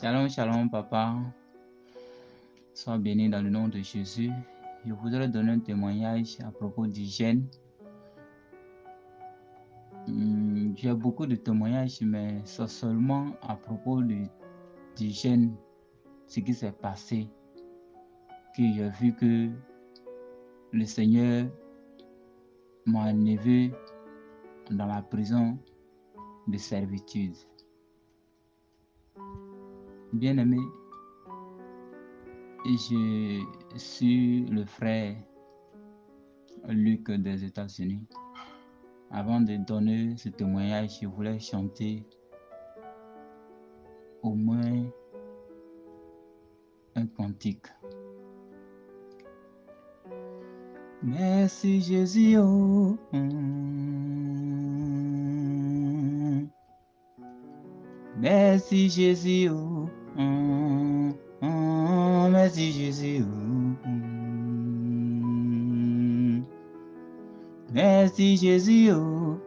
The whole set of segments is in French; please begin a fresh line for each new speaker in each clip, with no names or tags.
Shalom, shalom, papa. Sois béni dans le nom de Jésus. Je voudrais donner un témoignage à propos d'hygiène. J'ai beaucoup de témoignages, mais c'est seulement à propos d'hygiène, ce qui s'est passé, que j'ai vu que le Seigneur m'a enlevé dans la prison de servitude. Bien-aimé, je suis le frère Luc des États-Unis. Avant de donner ce témoignage, je voulais chanter au moins un cantique. Merci Jésus, oh, merci Jésus, oh, merci Jésus, oh, merci Jésus, oh,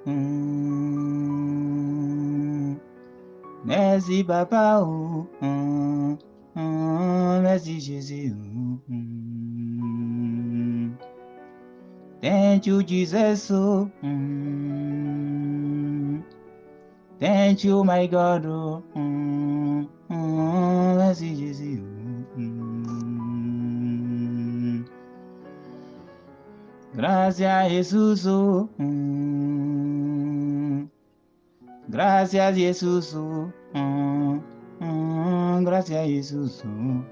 merci Papa, oh, merci Jésus, oh, thank you Jesus, oh, thank you my God, oh, merci Jésus, gracias Jesús, oh, gracias Jesús, oh, gracias Jesús, oh,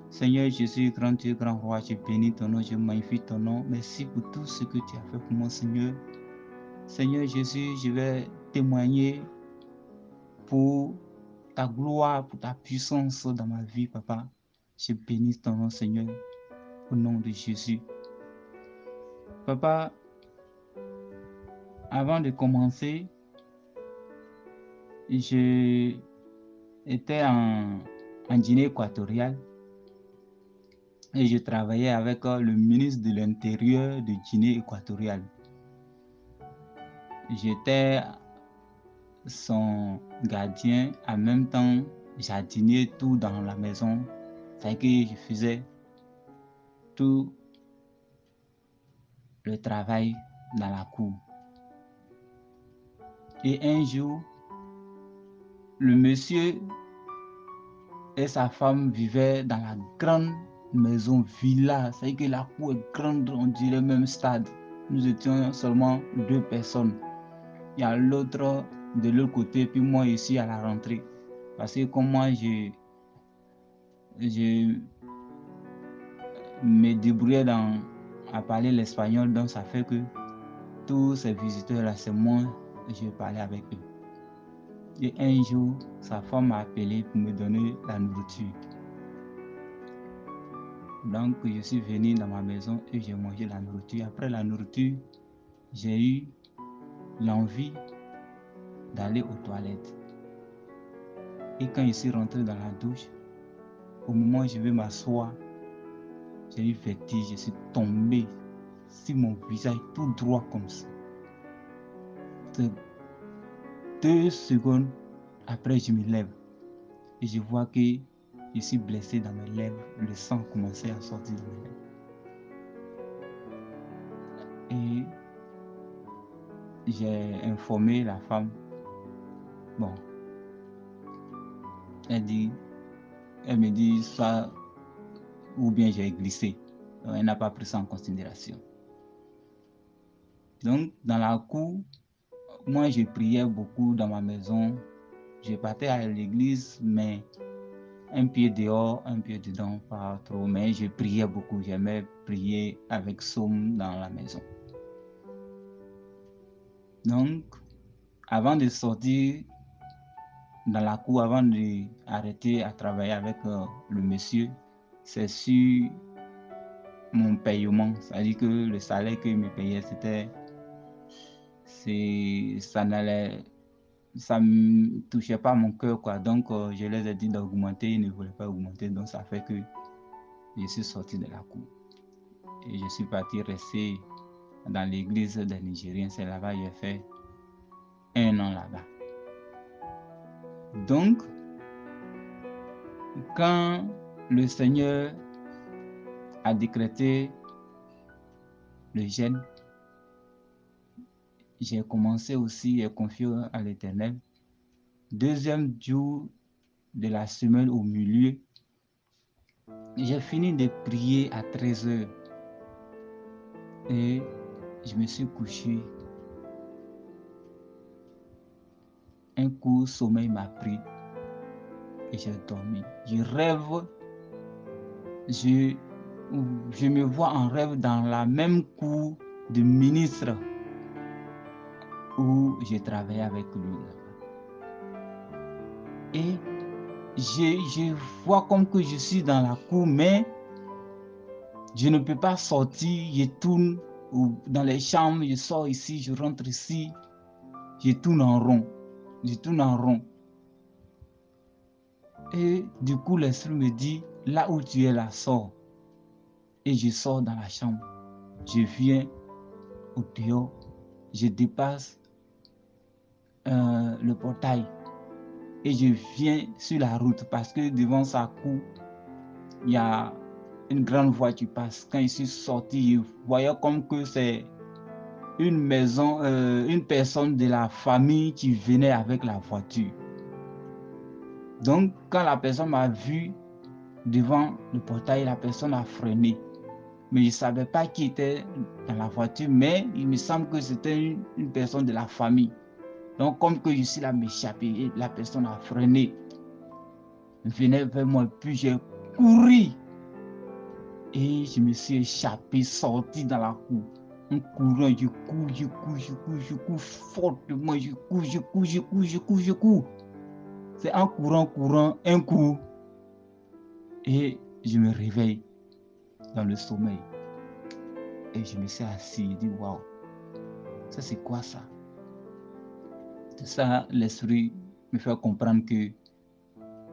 Seigneur Jésus, grand Dieu, grand roi, je bénis ton nom, je magnifie ton nom. Merci pour tout ce que tu as fait pour moi, Seigneur. Seigneur Jésus, je vais témoigner pour ta gloire, pour ta puissance dans ma vie, Papa. Je bénis ton nom, Seigneur, au nom de Jésus. Papa, avant de commencer, je étais en Guinée équatoriale et je travaillais avec le ministre de l'Intérieur de Guinée équatoriale. J'étais son gardien, en même temps jardinier tout dans la maison. C'est que je faisais tout le travail dans la cour. Et un jour, le monsieur et sa femme vivaient dans la grande maison villa. C'est que la cour est grande, on dirait même stade. Nous étions seulement 2 personnes. Il y a l'autre de l'autre côté, puis moi ici à la rentrée. Parce que comme moi, je me débrouillais à parler l'espagnol, donc ça fait que tous ces visiteurs-là, c'est moi, je parlais avec eux. Et un jour, sa femme m'a appelé pour me donner la nourriture. Donc, je suis venu dans ma maison et j'ai mangé la nourriture. Après la nourriture, j'ai eu l'envie d'aller aux toilettes. Et quand je suis rentré dans la douche, au moment où je vais m'asseoir, j'ai eu vertige, je suis tombé sur mon visage tout droit comme ça. 2 secondes après, je me lève et je vois que je suis blessé dans mes lèvres. Le sang commençait à sortir de mes lèvres. Et j'ai informé la femme. Bon, elle me dit soit ou bien j'ai glissé. Donc, elle n'a pas pris ça en considération. Donc, dans la cour, moi, je priais beaucoup dans ma maison. Je partais à l'église, mais un pied dehors, un pied dedans, pas trop. Mais je priais beaucoup. J'aimais prier avec psaume dans la maison. Donc, avant de sortir dans la cour, avant d'arrêter à travailler avec le monsieur, c'est sur mon paiement. C'est-à-dire que le salaire qu'il me payait, ça me touchait pas mon cœur, quoi. Donc, je les ai dit d'augmenter, ils ne voulaient pas augmenter. Donc, ça fait que je suis sorti de la cour. Et je suis parti rester dans l'église des Nigériens. C'est là-bas que j'ai fait 1 an là-bas. Donc, quand le Seigneur a décrété le jeûne, j'ai commencé aussi à confier à l'Éternel. Deuxième jour de la semaine au milieu, j'ai fini de prier à 13h et je me suis couché. Un coup, sommeil m'a pris et j'ai dormi. Je rêve, je me vois en rêve dans la même cour de ministre où je travaillais avec lui. Et je vois comme que je suis dans la cour, mais je ne peux pas sortir. Je tourne dans les chambres, je sors ici, je rentre ici. Je tourne en rond. Je tourne en rond. Et du coup, l'esprit me dit, là où tu es là, sors. Et je sors dans la chambre. Je viens au dehors. Je dépasse le portail. Et je viens sur la route parce que devant sa cour, il y a une grande voie qui passe. Quand je suis sorti, je voyais comme que c'est une maison, une personne de la famille qui venait avec la voiture. Donc, quand la personne m'a vu devant le portail, la personne a freiné. Mais je ne savais pas qui était dans la voiture, mais il me semble que c'était une personne de la famille. Donc, comme que je suis là m'échapper, et la personne a freiné, venait vers moi, puis j'ai couru. Et je me suis échappé, sorti dans la cour. En courant, je cours fortement, je cours. C'est en courant, un coup. Et je me réveille dans le sommeil. Et je me suis assis, je dis waouh, ça c'est quoi ça? C'est ça, l'esprit me fait comprendre que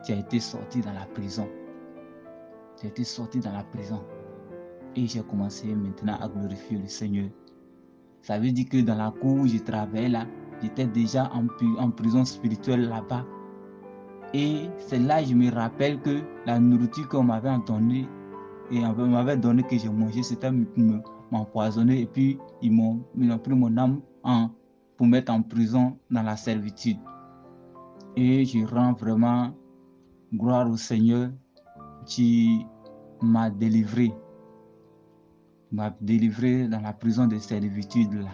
tu as été sorti dans la prison. Tu as été sorti dans la prison. Et j'ai commencé maintenant à glorifier le Seigneur. Ça veut dire que dans la cour où je travaillais là, j'étais déjà en prison spirituelle là-bas. Et c'est là que je me rappelle que la nourriture qu'on m'avait donnée, et on m'avait donné que j'ai mangé, c'était pour m'empoisonner. Et puis, ils ont pris mon âme pour mettre en prison dans la servitude. Et je rends vraiment gloire au Seigneur qui m'a délivré. M'a délivré dans la prison de servitude là.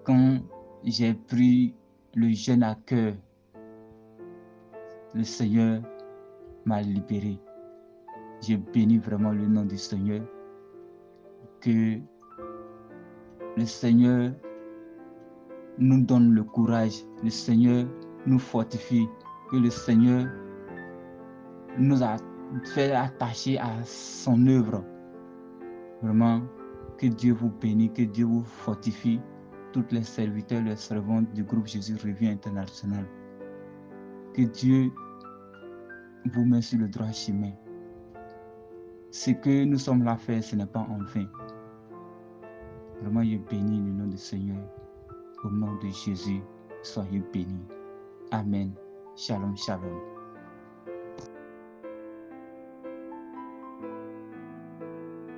Quand j'ai pris le jeûne à cœur, le Seigneur m'a libéré. J'ai béni vraiment le nom du Seigneur. Que le Seigneur nous donne le courage. Le Seigneur nous fortifie. Que le Seigneur nous a fait attacher à son œuvre. Vraiment, que Dieu vous bénisse, que Dieu vous fortifie. Toutes les serviteurs, les servantes du groupe Jésus Revient International. Que Dieu vous met sur le droit chemin. Ce que nous sommes là à faire, ce n'est pas en vain. Vraiment, je bénis le nom du Seigneur. Au nom de Jésus, soyez bénis. Amen. Shalom, shalom.